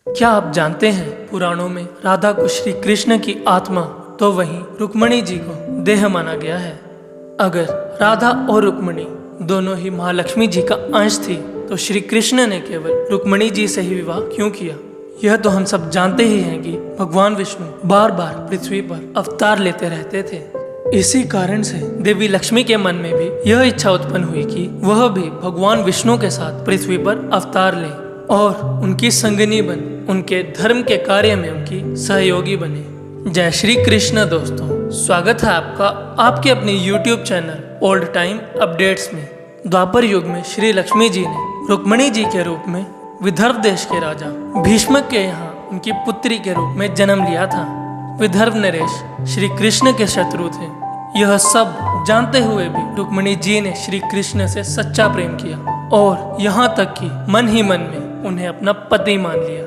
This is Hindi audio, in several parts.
क्या आप जानते हैं पुराणों में राधा को श्री कृष्ण की आत्मा तो वहीं रुक्मणी जी को देह माना गया है। अगर राधा और रुक्मणी दोनों ही महालक्ष्मी जी का अंश थी तो श्री कृष्ण ने केवल रुक्मणी जी से ही विवाह क्यों किया? यह तो हम सब जानते ही हैं कि भगवान विष्णु बार बार पृथ्वी पर अवतार लेते रहते थे। इसी कारण से देवी लक्ष्मी के मन में भी यह इच्छा उत्पन्न हुई कि वह भी भगवान विष्णु के साथ पृथ्वी पर अवतार ले और उनकी संगिनी बन उनके धर्म के कार्य में उनकी सहयोगी बने। जय श्री कृष्ण दोस्तों, स्वागत है आपका आपके अपने YouTube channel old time updates में। द्वापर युग में श्री लक्ष्मी जी ने रुक्मणी जी के रूप में विदर्भ देश के राजा भीष्मक के यहाँ उनकी पुत्री के रूप में जन्म लिया था। विदर्भ नरेश श्री कृष्ण के शत्रु थे। यह सब जानते हुए भी रुक्मणी जी ने श्री कृष्ण से सच्चा प्रेम किया और यहाँ तक कि मन ही मन में उन्हें अपना पति मान लिया।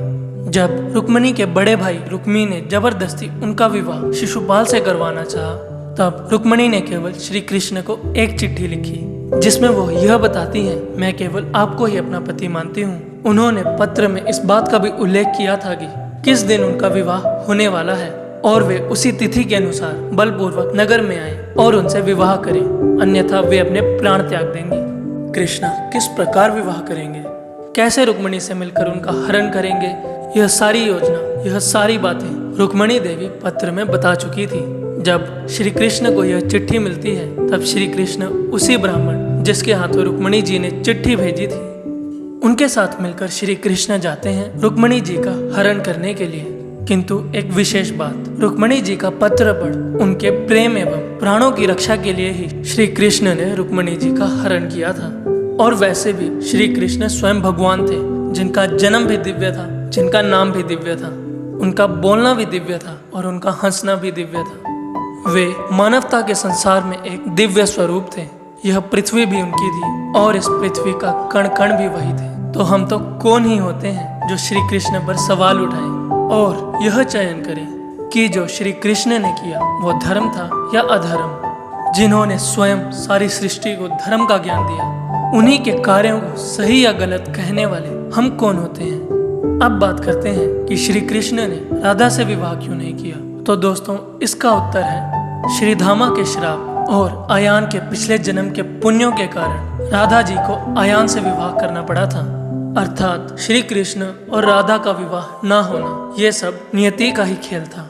जब रुक्मणी के बड़े भाई रुक्मी ने जबरदस्ती उनका विवाह शिशुपाल से करवाना चाहा, तब रुक्मणी ने केवल श्री कृष्ण को एक चिट्ठी लिखी जिसमें वो यह बताती हैं, मैं केवल आपको ही अपना पति मानती हूँ। उन्होंने पत्र में इस बात का भी उल्लेख किया था कि किस दिन उनका विवाह होने वाला है और वे उसी तिथि के अनुसार बलपूर्वक नगर में आए और उनसे विवाह करें, अन्यथा वे अपने प्राण त्याग देंगी। कृष्णा किस प्रकार विवाह करेंगे, कैसे रुक्मणी से मिलकर उनका हरण करेंगे, यह सारी योजना, यह सारी बातें रुक्मणी देवी पत्र में बता चुकी थी। जब श्री कृष्ण को यह चिट्ठी मिलती है तब श्री कृष्ण उसी ब्राह्मण जिसके हाथों रुक्मणी जी ने चिट्ठी भेजी थी उनके साथ मिलकर श्री कृष्ण जाते हैं रुक्मणी जी का हरण करने के लिए। किंतु एक विशेष बात, रुक्मणी जी का पत्र पढ़ उनके प्रेम एवं प्राणों की रक्षा के लिए ही श्री कृष्ण ने रुक्मणी जी का हरण किया था। और वैसे भी श्री कृष्ण स्वयं भगवान थे, जिनका जन्म भी दिव्य था, जिनका नाम भी दिव्य था, उनका बोलना भी दिव्य था और उनका हंसना भी दिव्य था। वे मानवता के संसार में एक दिव्य स्वरूप थे। यह पृथ्वी भी उनकी थी और इस पृथ्वी का कण कण भी वही थे। तो हम तो कौन ही होते हैं जो श्री कृष्ण पर सवाल उठाएं और यह चयन करें कि जो श्री कृष्ण ने किया वो धर्म था या अधर्म। जिन्होंने स्वयं सारी सृष्टि को धर्म का ज्ञान दिया, उन्हीं के कार्यों को सही या गलत कहने वाले हम कौन होते हैं? अब बात करते हैं कि श्री कृष्ण ने राधा से विवाह क्यों नहीं किया। तो दोस्तों, इसका उत्तर है श्रीधामा के श्राप और आयान के पिछले जन्म के पुण्यों के कारण राधा जी को आयान से विवाह करना पड़ा था। अर्थात श्री कृष्ण और राधा का विवाह ना होना ये सब नियति का ही खेल था।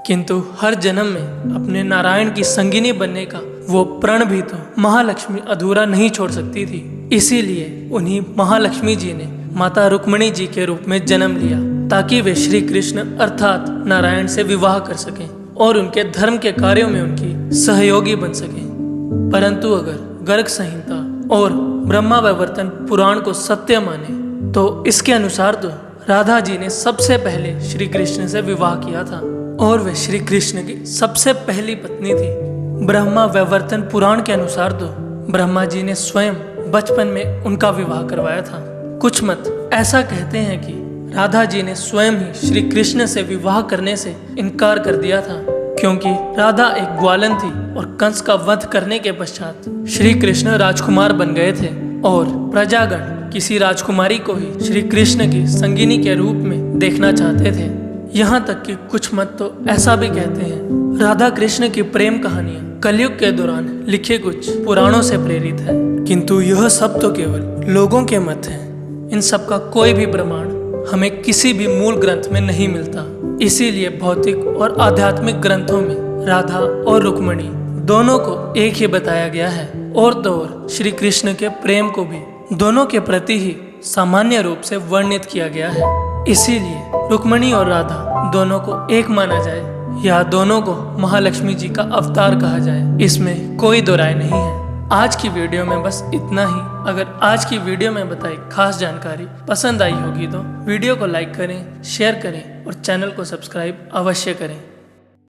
किंतु हर जन्म में अपने नारायण की संगिनी बनने का वो प्रण भी तो महालक्ष्मी अधूरा नहीं छोड़ सकती थी। इसीलिए उन्हीं महालक्ष्मी जी ने माता रुक्मणी जी के रूप में जन्म लिया ताकि वे श्री कृष्ण अर्थात नारायण से विवाह कर सकें और उनके धर्म के कार्यों में उनकी सहयोगी बन सकें। परंतु अगर गर्ग संहिता और ब्रह्मा वैवर्तन पुराण को सत्य माने तो इसके अनुसार तो राधा जी ने सबसे पहले श्री कृष्ण से विवाह किया था और वे श्री कृष्ण की सबसे पहली पत्नी थी। ब्रह्मा वैवर्तन पुराण के अनुसार तो ब्रह्मा जी ने स्वयं बचपन में उनका विवाह करवाया था। कुछ मत ऐसा कहते हैं कि राधा जी ने स्वयं ही श्री कृष्ण से विवाह करने से इनकार कर दिया था, क्योंकि राधा एक ग्वालन थी और कंस का वध करने के पश्चात श्री कृष्ण राजकुमार बन गए थे और प्रजागण किसी राजकुमारी को ही श्री कृष्ण की संगिनी के रूप में देखना चाहते थे। यहाँ तक कि कुछ मत तो ऐसा भी कहते हैं राधा कृष्ण की प्रेम कहानियां कलयुग के दौरान लिखे कुछ पुराणों से प्रेरित है। किंतु यह सब तो केवल लोगों के मत हैं। इन सब का कोई भी प्रमाण हमें किसी भी मूल ग्रंथ में नहीं मिलता। इसीलिए भौतिक और आध्यात्मिक ग्रंथों में राधा और रुक्मणी दोनों को एक ही बताया गया है और तो और श्री कृष्ण के प्रेम को भी दोनों के प्रति ही सामान्य रूप से वर्णित किया गया है। इसीलिए रुक्मणी और राधा दोनों को एक माना जाए या दोनों को महालक्ष्मी जी का अवतार कहा जाए, इसमें कोई दो राय नहीं है। आज की वीडियो में बस इतना ही। अगर आज की वीडियो में बताई खास जानकारी पसंद आई होगी तो वीडियो को लाइक करें, शेयर करें और चैनल को सब्सक्राइब अवश्य करें।